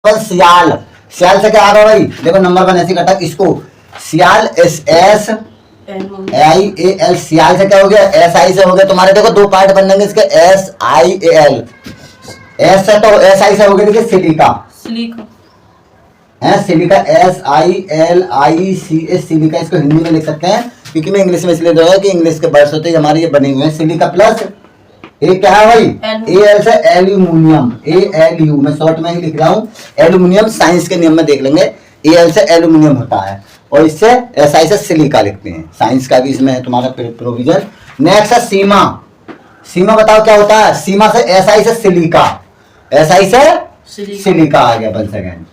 पर सियाल, सियाल से क्या आ रहा भाई, देखो नंबर 1 ऐसे करता है इसको, सियाल SSIAL, सियाल से क्या हो गया, SI से हो गया तुम्हारे, देखो दो पार्ट बन जाएंगे इसके, SIAL, एस से तो SI से हो गया, देखिए सिलिका, सिलिका SILICA, सिलिका, इसको हिंदी में लिख सकते हैं क्योंकि मैं इंग्लिश में इसलिए दे रहा हूं कि इंग्लिश के वर्ड्स होते हैं हमारे ये बने हुए हैं, सिलिका प्लस ये क्या है भाई, AL से एल्यूमिनियम, ALU मैं शॉर्ट में ही लिख रहा हूँ, एल्यूमिनियम साइंस के नियम में देख लेंगे, AL से एल्यूमिनियम होता है और इससे SI से सिलिका लिखते हैं, साइंस का भी इसमें है तुम्हारा प्रोविजन। नेक्स्ट है सीमा, सीमा बताओ क्या होता है, सीमा से SI से सिलिका, SI से सिलिका आ गया, 1 सेकेंड,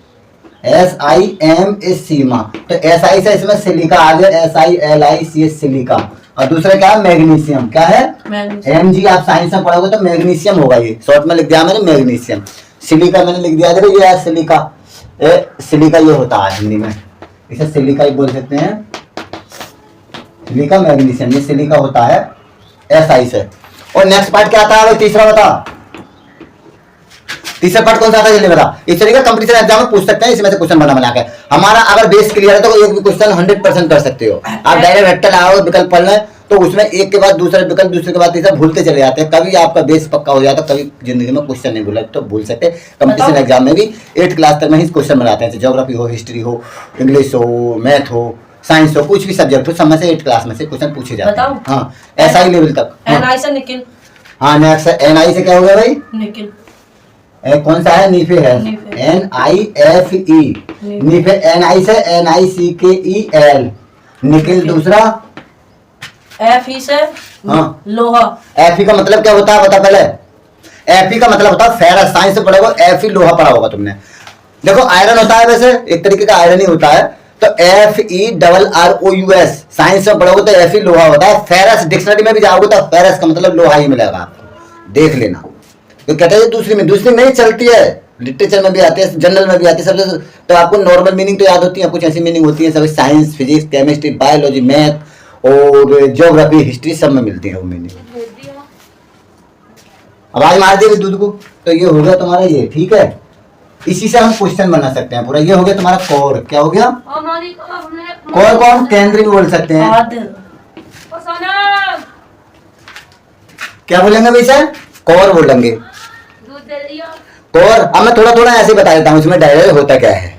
SIMA सीमा, तो SI से इसमें सिलिका आ गया, SILICA सिलिका, और दूसरा क्या है मैग्नीशियम, क्या है Mg, आप साइंस में पढ़ोगे तो मैग्नीशियम होगा, ये शॉर्ट में लिख दिया मैंने मैग्नीशियम, सिलिका मैंने लिख दिया, देखो ये है सिलिका, सिलिका ये होता है हिंदी में, इसे सिलिका ही बोल सकते हैं, सिलिका मैग्नीशियम, ये सिलिका होता है SI से। और नेक्स्ट पार्ट क्या आता है भाई, तीसरा बता, तीसरा पार्ट कौन सा आता है जल्दी बता, इस तरीके का कंपटीशन एग्जाम में पूछ सकते हैं, इसमें से क्वेश्चन बना के, हमारा अगर बेस क्लियर है तो एक भी क्वेश्चन 100% कर सकते हो आप, डायरेक्ट रट्टा लगाओ विकल्प पढ़ लें तो उसमें एक के बाद दूसरा विकल्प, दूसरे के बाद तीसरा, भूलते चले जाते हैं, कभी आपका बेस पक्का हो जाता है, कभी जिंदगी में क्वेश्चन नहीं भूला तो भूल सकते। कंपटीशन एग्जाम में भी 8th क्लास तक में ही क्वेश्चन बनाते हैं, ज्योग्राफी हो, हिस्ट्री हो, इंग्लिश हो, मैथ हो, साइंस हो, कुछ भी सब्जेक्ट हो, सब में से 8th क्लास में से क्वेश्चन पूछे जाते हैं। हाँ SI लेवल तक। NI से निकिल, हाँ नेक्स्ट NI से क्या हो गया भाई, निकिल, कौन सा है, नीफे है, NIFE, नीफे, NI से NICKEL, निकिल, दूसरा FE से हाँ लोहा, FE का मतलब क्या होता है बता पहले, FE का मतलब होता है फेरस, साइंस से पढ़ा होगा, FE लोहा पढ़ा होगा तुमने, देखो आयरन होता है, वैसे एक तरीके का आयरन ही होता है, तो FERROUS, साइंस में पढ़ोगे तो FE लोहा होता है, फेरस डिक्शनरी में भी जाओगे तो फेरस का मतलब लोहा ही मिलेगा आपको, देख लेना, तो कहते हैं दूसरी में नहीं चलती है, लिटरेचर में भी आती है, जनरल में भी आती है, सबसे तो आपको नॉर्मल मीनिंग तो याद होती है, कुछ ऐसी मीनिंग होती है सभी, science, physics, chemistry, biology, math और ज्योग्राफी, हिस्ट्री सब में मिलती है वो मीनिंग। आवाज मार दी दूध को, तो ये हो गया तुम्हारा ये, ठीक है, इसी से हम क्वेश्चन बना सकते हैं पूरा, ये हो गया तुम्हारा कोर, क्या हो गया कोर, को हम केंद्र भी बोल सकते हैं, क्या बोलेंगे भैया, कोर बोलेंगे, कोर। अब मैं थोड़ा थोड़ा ऐसे बता देता हूँ इसमें डायरेक्ट होता क्या है,